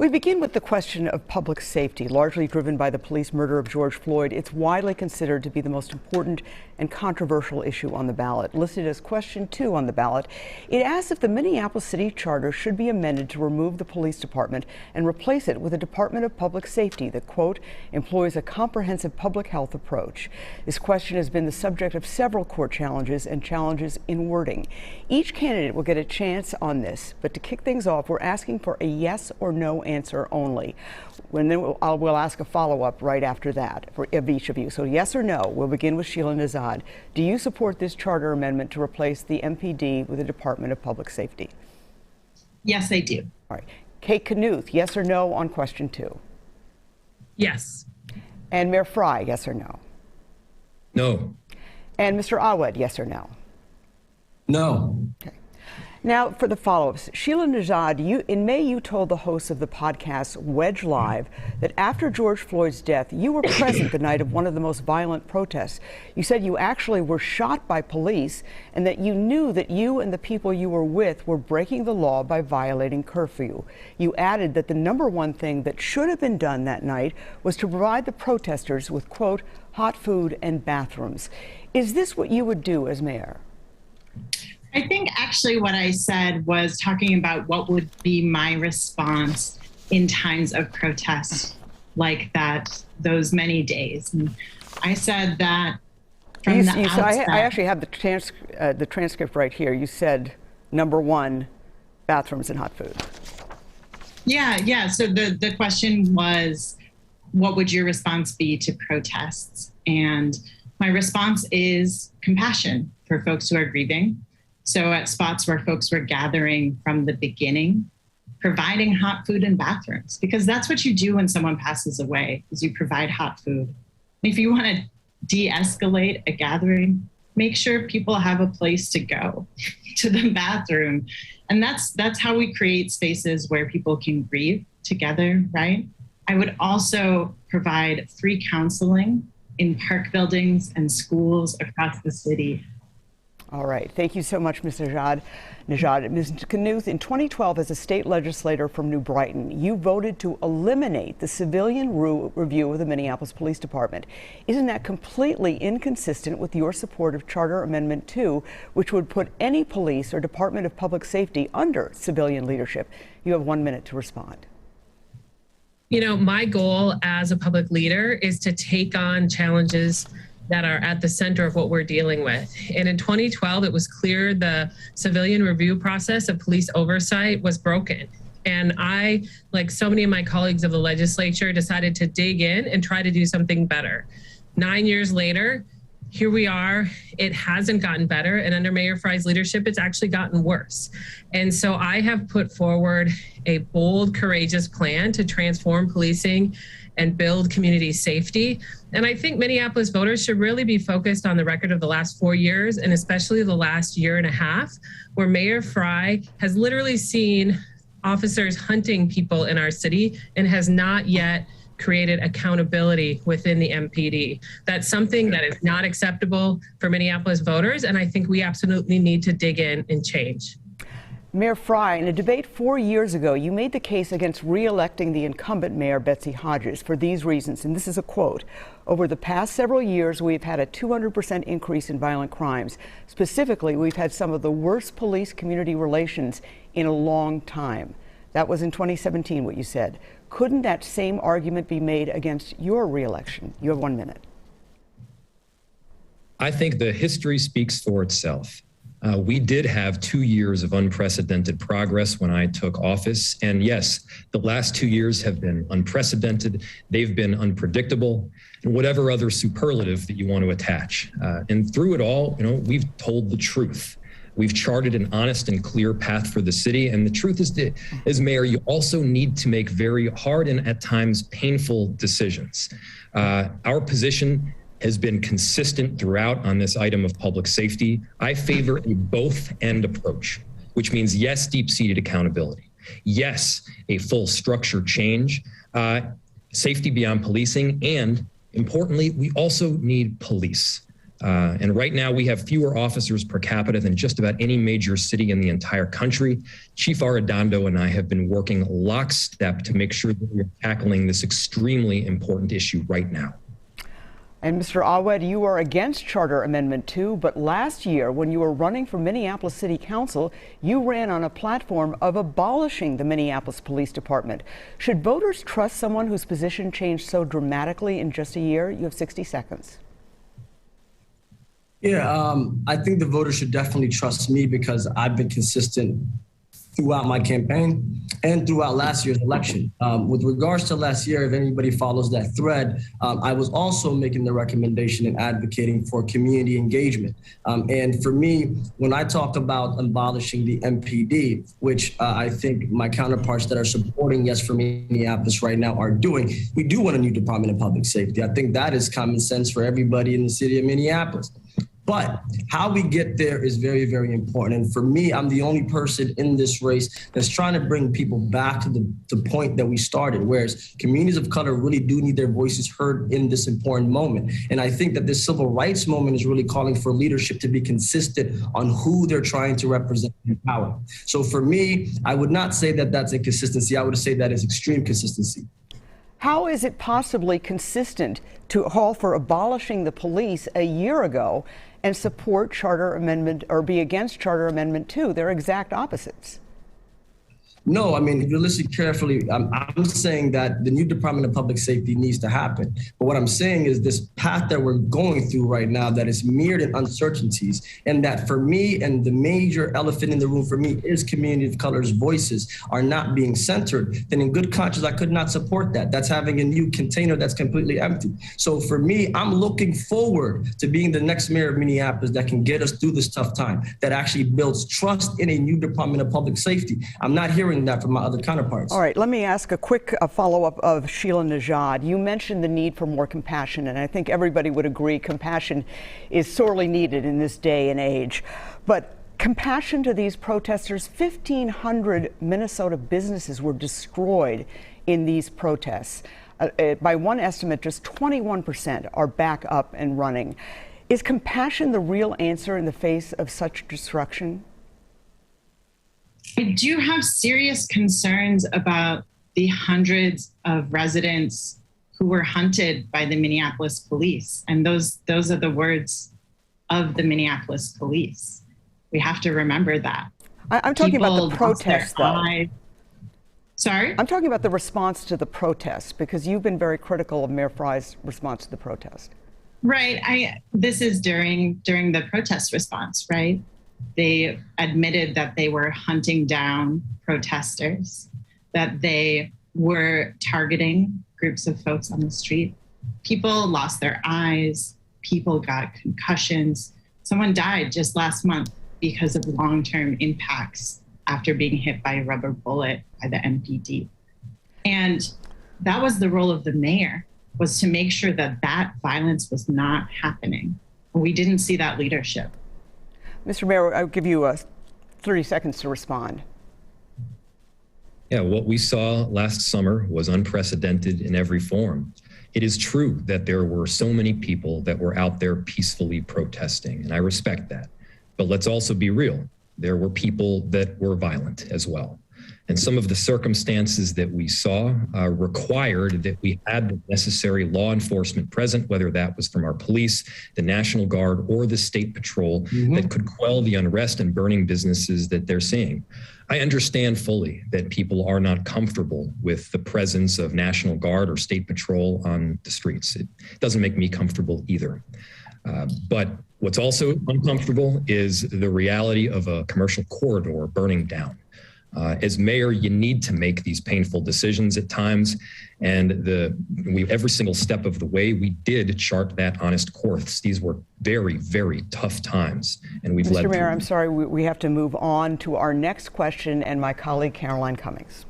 We begin with the question of public safety, largely driven by the police murder of George Floyd. It's widely considered to be the most important and controversial issue on the ballot. Listed as question 2 on the ballot, it asks if the Minneapolis City Charter should be amended to remove the police department and replace it with a Department of Public Safety that, quote, employs a comprehensive public health approach. This question has been the subject of several court challenges and challenges in wording. Each candidate will get a chance on this, but to kick things off, we're asking for a yes or no answer only. And then we'll ask a follow-up right after that of each of you. So yes or no. We'll begin with Sheila Nezhad. Do you support this charter amendment to replace the MPD with the Department of Public Safety? Yes, I do. All right. Kate Knuth, yes or no on question 2? Yes. And Mayor Fry, yes or no? No. And Mr. Awad, yes or no? No. Okay. Now, for the follow-ups, Sheila Nezhad, in May you told the hosts of the podcast Wedge Live that after George Floyd's death, you were present the night of one of the most violent protests. You said you actually were shot by police and that you knew that you and the people you were with were breaking the law by violating curfew. You added that the number one thing that should have been done that night was to provide the protesters with, quote, hot food and bathrooms. Is this what you would do as mayor? I think actually what I said was talking about what would be my response in times of protest like that, those many days. And I said that from the outset. I actually have the transcript right here. You said number one, bathrooms and hot food. Yeah. So the question was, what would your response be to protests? And my response is compassion for folks who are grieving. So at spots where folks were gathering from the beginning, providing hot food and bathrooms, because that's what you do when someone passes away, is you provide hot food. If you want to de-escalate a gathering, make sure people have a place to go to the bathroom. And that's how we create spaces where people can grieve together, right? I would also provide free counseling in park buildings and schools across the city. All right. Thank you so much, Ms. Nejad. Ms. Knuth, in 2012, as a state legislator from New Brighton, you voted to eliminate the civilian review of the Minneapolis Police Department. Isn't that completely inconsistent with your support of Charter Amendment 2, which would put any police or Department of Public Safety under civilian leadership? You have 1 minute to respond. You know, my goal as a public leader is to take on challenges that are at the center of what we're dealing with. And in 2012, it was clear the civilian review process of police oversight was broken. And I, like so many of my colleagues of the legislature, decided to dig in and try to do something better. 9 years later, here we are. It hasn't gotten better. And under Mayor Fry's leadership, it's actually gotten worse. And so I have put forward a bold, courageous plan to transform policing and build community safety. And I think Minneapolis voters should really be focused on the record of the last 4 years, and especially the last year and a half, where Mayor Fry has literally seen officers hunting people in our city and has not yet created accountability within the MPD. That's something that is not acceptable for Minneapolis voters, and I think we absolutely need to dig in and change. Mayor Fry, in a debate 4 years ago, you made the case against re-electing the incumbent mayor, Betsy Hodges, for these reasons, and this is a quote. Over the past several years, we've had a 200% increase in violent crimes. Specifically, we've had some of the worst police-community relations in a long time. That was in 2017, what you said. Couldn't that same argument be made against your re-election? You have 1 minute. I think the history speaks for itself. We did have 2 years of unprecedented progress when I took office. And yes, the last 2 years have been unprecedented. They've been unpredictable, and whatever other superlative that you want to attach. And through it all, we've told the truth. We've charted an honest and clear path for the city. And the truth is that as mayor, you also need to make very hard and at times painful decisions. Our position has been consistent throughout on this item of public safety. I favor a both-and approach, which means yes, deep-seated accountability. Yes, a full structure change, safety beyond policing, and importantly, we also need police. And right now we have fewer officers per capita than just about any major city in the entire country. Chief Arredondo and I have been working lockstep to make sure that we're tackling this extremely important issue right now. And Mr. Awad, you are against Charter Amendment 2, but last year when you were running for Minneapolis City Council, you ran on a platform of abolishing the Minneapolis Police Department. Should voters trust someone whose position changed so dramatically in just a year? You have 60 seconds. Yeah, I think the voters should definitely trust me because I've been consistent throughout my campaign and throughout last year's election. With regards to last year, if anybody follows that thread, I was also making the recommendation and advocating for community engagement. And for me, when I talk about abolishing the MPD, which I think my counterparts that are supporting Yes for Minneapolis right now are doing, we do want a new Department of Public Safety. I think that is common sense for everybody in the city of Minneapolis. But how we get there is very, very important. And for me, I'm the only person in this race that's trying to bring people back to the point that we started, whereas communities of color really do need their voices heard in this important moment. And I think that this civil rights moment is really calling for leadership to be consistent on who they're trying to represent in power. So for me, I would not say that that's inconsistency. I would say that is extreme consistency. How is it possibly consistent to call for abolishing the police a year ago and support Charter Amendment or be against Charter Amendment 2? They're exact opposites. No, I mean, if you listen carefully, I'm saying that the new Department of Public Safety needs to happen. But what I'm saying is this path that we're going through right now that is mirrored in uncertainties, and that for me, and the major elephant in the room for me is community of color's voices are not being centered, then in good conscience, I could not support that. That's having a new container that's completely empty. So for me, I'm looking forward to being the next mayor of Minneapolis that can get us through this tough time, that actually builds trust in a new Department of Public Safety. I'm not hearing that from my other counterparts. All right, let me ask a quick follow-up of Sheila Najad. You mentioned the need for more compassion, and I think everybody would agree compassion is sorely needed in this day and age. But compassion to these protesters, 1,500 Minnesota businesses were destroyed in these protests. By one estimate, just 21% are back up and running. Is compassion the real answer in the face of such destruction? I do have serious concerns about the hundreds of residents who were hunted by the Minneapolis police. And those are the words of the Minneapolis police. We have to remember that. I'm talking about the protests, though. Sorry? I'm talking about the response to the protests, because you've been very critical of Mayor Frye's response to the protest. Right. This is during the protest response, right? They admitted that they were hunting down protesters, that they were targeting groups of folks on the street. People lost their eyes, people got concussions. Someone died just last month because of long-term impacts after being hit by a rubber bullet by the MPD. And that was the role of the mayor, was to make sure that that violence was not happening. We didn't see that leadership. Mr. Mayor, I'll give you 30 seconds to respond. Yeah, what we saw last summer was unprecedented in every form. It is true that there were so many people that were out there peacefully protesting, and I respect that. But let's also be real. There were people that were violent as well. And some of the circumstances that we saw required that we had the necessary law enforcement present, whether that was from our police, the National Guard, or the State Patrol, that could quell the unrest and burning businesses that they're seeing. I understand fully that people are not comfortable with the presence of National Guard or State Patrol on the streets. It doesn't make me comfortable either. But what's also uncomfortable is the reality of a commercial corridor burning down. As mayor, you need to make these painful decisions at times, and every single step of the way, we did chart that honest course. These were very, very tough times, and we've led. Mr. Mayor, I'm sorry, we have to move on to our next question and my colleague Caroline Cummings.